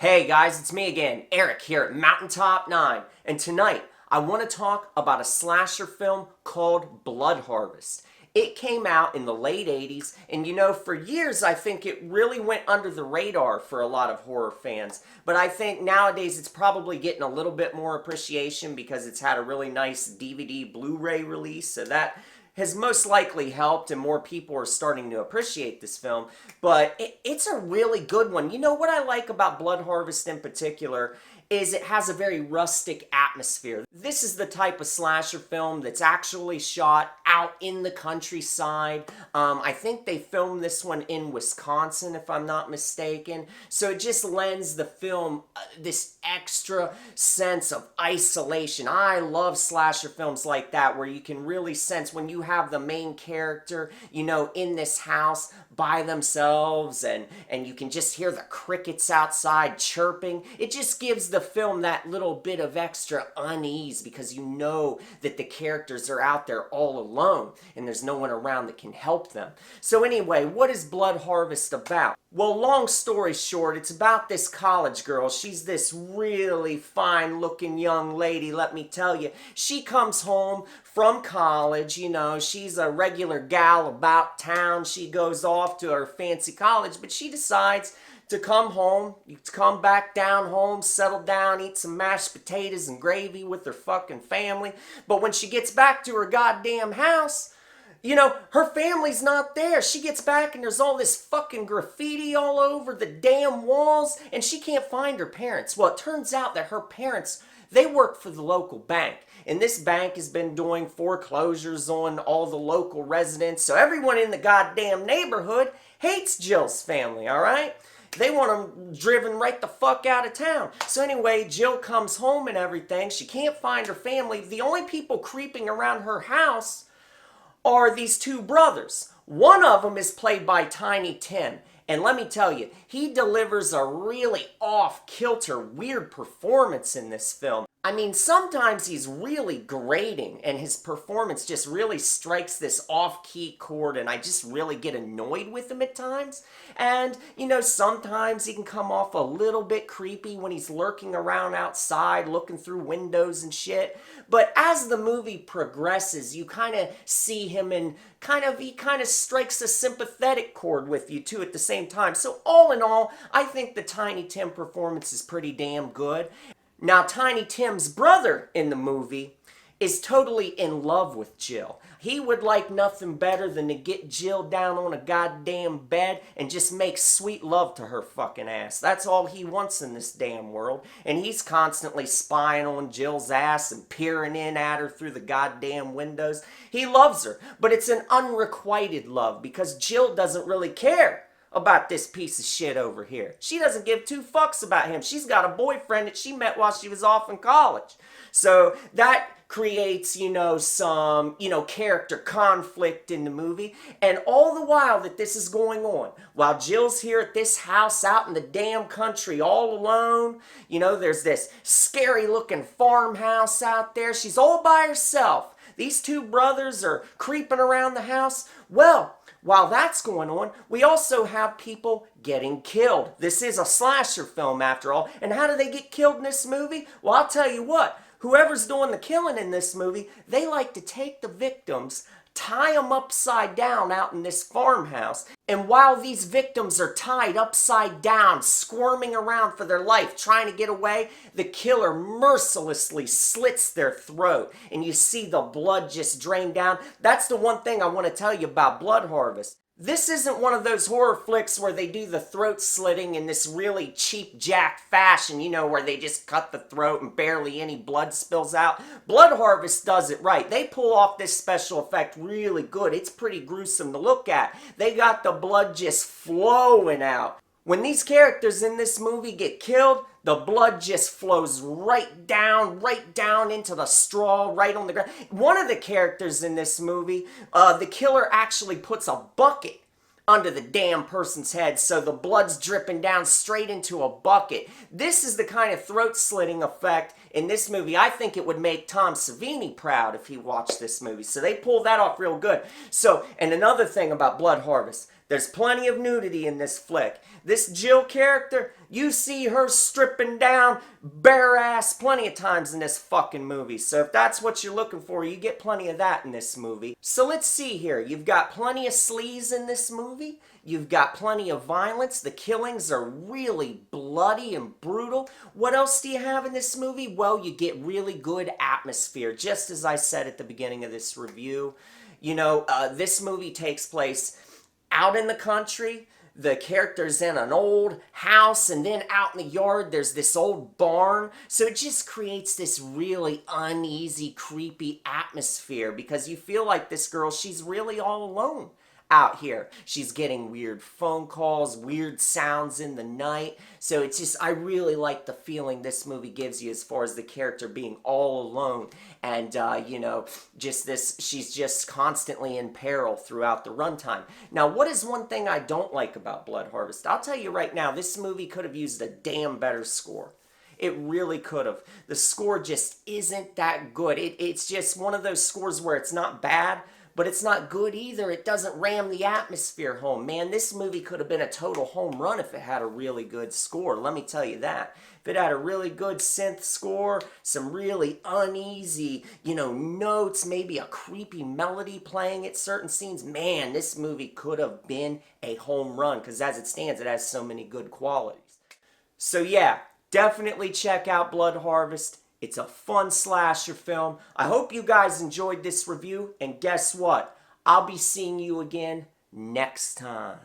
Hey guys, it's me again, Eric here at Mountaintop 9, and tonight I want to talk about a slasher film called Blood Harvest. It came out in the late 80s, and for years I think it really went under the radar for a lot of horror fans. But I think nowadays it's probably getting a little bit more appreciation because it's had a really nice DVD Blu-ray release, so that has most likely helped and more people are starting to appreciate this film. But it's a really good one. You know what I like about Blood Harvest in particular is it has a very rustic atmosphere. This is the type of slasher film that's actually shot out in the countryside. I think they filmed this one in Wisconsin, if I'm not mistaken. So it just lends the film this extra sense of isolation. I love slasher films like that where you can really sense when you have the main character, in this house by themselves and you can just hear the crickets outside chirping. It just gives the film that little bit of extra unease because you know that the characters are out there all alone and there's no one around that can help them. So anyway, what is Blood Harvest about? Well, long story short, it's about this college girl. She's this really fine looking young lady, let me tell you. She comes home from college, she's a regular gal about town. She goes off to her fancy college, but she decides to come home, to come back down home, settle down, eat some mashed potatoes and gravy with her fucking family. But when she gets back to her goddamn house, her family's not there. She gets back and there's all this fucking graffiti all over the damn walls and she can't find her parents. Well, it turns out that her parents, they work for the local bank. And this bank has been doing foreclosures on all the local residents. So everyone in the goddamn neighborhood hates Jill's family, all right? They want them driven right the fuck out of town. So anyway, Jill comes home and everything. She can't find her family. The only people creeping around her house are these two brothers. One of them is played by Tiny Tim. And let me tell you, he delivers a really off-kilter, weird performance in this film. I mean, sometimes he's really grating and his performance just really strikes this off-key chord and I just really get annoyed with him at times. And, sometimes he can come off a little bit creepy when he's lurking around outside, looking through windows and shit. But as the movie progresses, you kind of see him and he kind of strikes a sympathetic chord with you too at the same time. So all in all, I think the Tiny Tim performance is pretty damn good. Now, Tiny Tim's brother in the movie is totally in love with Jill. He would like nothing better than to get Jill down on a goddamn bed and just make sweet love to her fucking ass. That's all he wants in this damn world. And he's constantly spying on Jill's ass and peering in at her through the goddamn windows. He loves her, but it's an unrequited love because Jill doesn't really care about this piece of shit over here. She doesn't give two fucks about him. She's got a boyfriend that she met while she was off in college. So that creates, some, character conflict in the movie. And all the while that this is going on, while Jill's here at this house out in the damn country all alone, there's this scary looking farmhouse out there. She's all by herself. These two brothers are creeping around the house. Well, while that's going on, we also have people getting killed. This is a slasher film after all. And how do they get killed in this movie? Well, I'll tell you what. Whoever's doing the killing in this movie, they like to take the victims, tie them upside down out in this farmhouse. And while these victims are tied upside down, squirming around for their life, trying to get away, the killer mercilessly slits their throat. And you see the blood just drain down. That's the one thing I want to tell you about Blood Harvest. This isn't one of those horror flicks where they do the throat slitting in this really cheap jack fashion, where they just cut the throat and barely any blood spills out. Blood Harvest does it right. They pull off this special effect really good. It's pretty gruesome to look at. They got the blood just flowing out. When these characters in this movie get killed, the blood just flows right down into the straw, right on the ground. One of the characters in this movie, the killer actually puts a bucket under the damn person's head, so the blood's dripping down straight into a bucket. This is the kind of throat slitting effect in this movie. I think it would make Tom Savini proud if he watched this movie. So they pull that off real good. So, and another thing about Blood Harvest, There's plenty of nudity in this flick. This Jill character, you see her stripping down bare ass plenty of times in this fucking movie. So if that's what you're looking for, you get plenty of that in this movie. So let's see here. You've got plenty of sleaze in this movie. You've got plenty of violence. The killings are really bloody and brutal. What else do you have in this movie? Well, you get really good atmosphere, just as I said at the beginning of this review. You know, this movie takes place out in the country. The character's in an old house, and then out in the yard there's this old barn. So it just creates this really uneasy, creepy atmosphere because you feel like this girl, she's really all alone out here. She's getting weird phone calls, weird sounds in the night. So it's just, I really like the feeling this movie gives you as far as the character being all alone. And, you know, just this, she's just constantly in peril throughout the runtime. Now, what is one thing I don't like about Blood Harvest? I'll tell you right now, this movie could have used a damn better score. It really could have. The score just isn't that good. It's just one of those scores where it's not bad, but it's not good either. It doesn't ram the atmosphere home. Man, this movie could have been a total home run if it had a really good score. Let me tell you that. If it had a really good synth score, some really uneasy, you know, notes, maybe a creepy melody playing at certain scenes, man, this movie could have been a home run because as it stands, it has so many good qualities. So yeah, definitely check out Blood Harvest. It's a fun slasher film. I hope you guys enjoyed this review, and guess what? I'll be seeing you again next time.